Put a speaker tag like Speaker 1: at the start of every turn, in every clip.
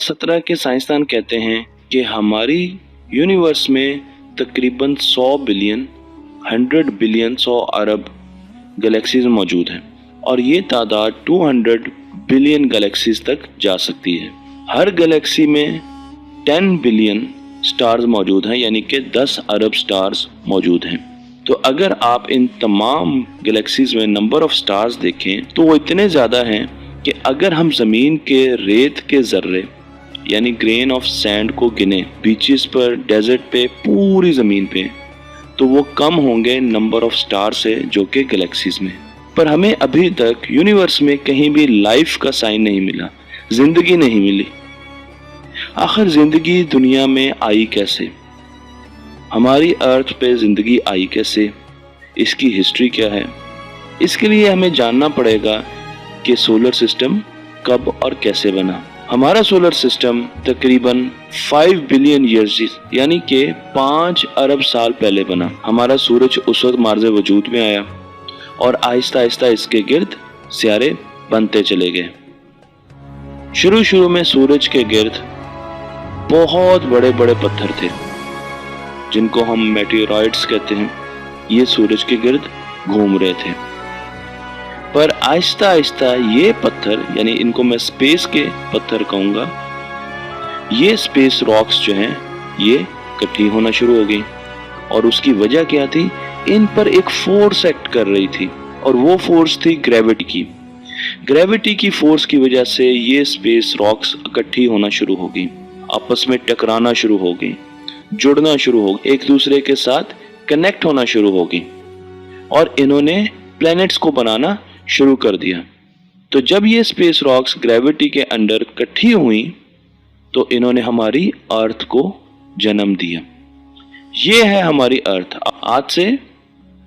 Speaker 1: 17 के साइंसदान कहते हैं कि हमारी यूनिवर्स में तकरीबन 100 बिलियन 100 बिलियन 100 अरब गैलेक्सीज मौजूद हैं और ये तादाद 200 बिलियन गैलेक्सीज तक जा सकती है। हर गैलेक्सी में 10 बिलियन स्टार्स मौजूद हैं, यानी कि 10 अरब स्टार्स मौजूद हैं। तो अगर आप इन तमाम गैलेक्सीज में नंबर ऑफ स्टार्स देखें तो वो इतने ज़्यादा हैं कि अगर हम ज़मीन के रेत के ज़र्रे यानी ग्रेन ऑफ सैंड को गिने बीचेस पर, डेजर्ट पे, पूरी ज़मीन पे, तो वो कम होंगे नंबर ऑफ स्टार से जो कि गैलेक्सीज में। पर हमें अभी तक यूनिवर्स में कहीं भी लाइफ का साइन नहीं मिला, जिंदगी नहीं मिली। आखिर जिंदगी दुनिया में आई कैसे? हमारी अर्थ पे जिंदगी आई कैसे? इसकी हिस्ट्री क्या है? इसके लिए हमें जानना पड़ेगा कि सोलर सिस्टम कब और कैसे बना। हमारा सोलर सिस्टम तकरीबन 5 बिलियन ईयर्स यानी कि 5 अरब साल पहले बना। हमारा सूरज उस वक्त मार्ज़े वजूद में आया और आहिस्ता आहिस्ता इसके गिर्द सियारे बनते चले गए। शुरू में सूरज के गिर्द बहुत बड़े बड़े पत्थर थे जिनको हम मेटेओराइट्स कहते हैं। ये सूरज के गिर्द घूम रहे थे, पर आहिस्ता आहिस्ता ये पत्थर, यानी इनको मैं स्पेस के पत्थर कहूँगा, ये स्पेस रॉक्स जो हैं ये इकट्ठी होना शुरू हो गई। और उसकी वजह क्या थी? इन पर एक फोर्स एक्ट कर रही थी और वो फोर्स थी ग्रेविटी की। ग्रेविटी की फोर्स की वजह से ये स्पेस रॉक्स इकट्ठी होना शुरू हो गई, आपस में टकराना शुरू हो गई, जुड़ना शुरू हो गई, एक दूसरे के साथ कनेक्ट होना शुरू हो गई और इन्होंने प्लैनेट्स को बनाना शुरू कर दिया। तो जब ये स्पेस रॉक्स ग्रेविटी के अंडर इकट्ठी हुई तो इन्होंने हमारी अर्थ को जन्म दिया। ये है हमारी अर्थ, आज से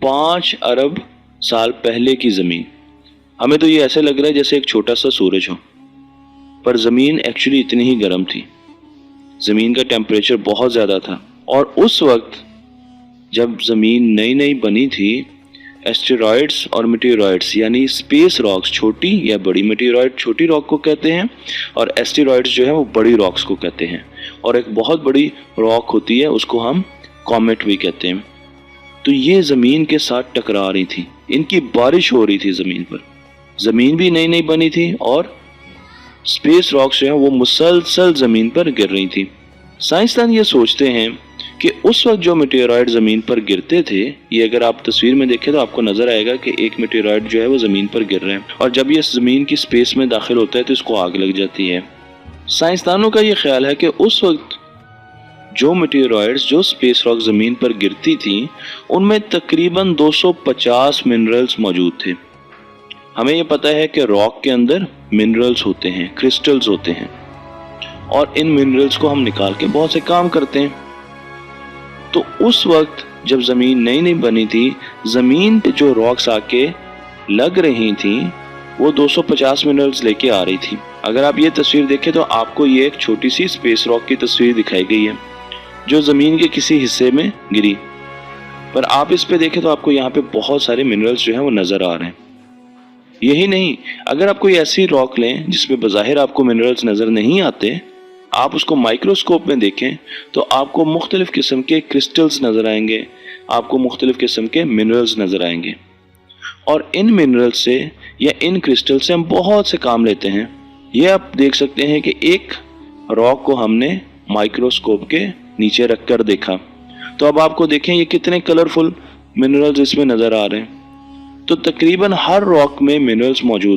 Speaker 1: 5 अरब साल पहले की ज़मीन। हमें तो ये ऐसे लग रहा है जैसे एक छोटा सा सूरज हो, पर ज़मीन एक्चुअली इतनी ही गर्म थी। ज़मीन का टेम्परेचर बहुत ज़्यादा था और उस वक्त जब ज़मीन नई नई बनी थी, एस्टेरॉइड्स और मेटेओराइट्स यानी स्पेस रॉक्स, छोटी या बड़ी मेटेओराइट छोटी रॉक को कहते हैं और एस्टेरॉइड्स जो है वो बड़ी रॉक्स को कहते हैं। और एक बहुत बड़ी रॉक होती है उसको हम कॉमेट भी कहते हैं। तो ये ज़मीन के साथ टकरा रही थी, इनकी बारिश हो रही थी ज़मीन पर। ज़मीन भी नई नई बनी थी और स्पेस रॉक्स जो है वो मुसलसल ज़मीन पर गिर रही थी। साइंसदान ये सोचते हैं कि उस वक्त जो मेटेओराइट ज़मीन पर गिरते थे, ये अगर आप तस्वीर में देखें तो आपको नज़र आएगा कि एक मेटेओराइट जो है वो ज़मीन पर गिर रहा है और जब ये ज़मीन की स्पेस में दाखिल होता है तो इसको आग लग जाती है। साइंसदानों का ये ख्याल है कि उस वक्त जो मेटेओराइट्स, जो स्पेस रॉक ज़मीन पर गिरती थी, उनमें तकरीबन 250 मिनरल्स मौजूद थे। हमें ये पता है कि रॉक के अंदर मिनरल्स होते हैं, क्रिस्टल्स होते हैं और इन मिनरल्स को हम निकाल के बहुत से काम करते हैं। तो उस वक्त जब ज़मीन नई नई बनी थी, ज़मीन पे जो रॉक्स आके लग रही थी वो 250 मिनरल्स लेके आ रही थी। अगर आप ये तस्वीर देखें तो आपको ये एक छोटी सी स्पेस रॉक की तस्वीर दिखाई गई है जो ज़मीन के किसी हिस्से में गिरी, पर आप इस पे देखें तो आपको यहाँ पे बहुत सारे मिनरल्स जो हैं वो नज़र आ रहे हैं। यही नहीं, अगर आप कोई ऐसी रॉक लें जिसमें बज़ाहिर आपको मिनरल्स नज़र नहीं आते, आप उसको माइक्रोस्कोप में देखें तो आपको मुख्तलिफ़ किस्म के क्रिस्टल्स नज़र आएंगे, आपको मुख्तलिफ़ किस्म के मिनरल्स नज़र आएंगे और इन मिनरल्स से या इन क्रिस्टल से हम बहुत से काम लेते हैं। ये आप देख सकते हैं कि एक रॉक को हमने माइक्रोस्कोप के नीचे रख कर देखा तो अब आपको देखें ये कितने कलरफुल मिनरल्स इसमें नज़र आ रहे हैं। तो तकरीबन हर रॉक में मिनरल्स मौजूद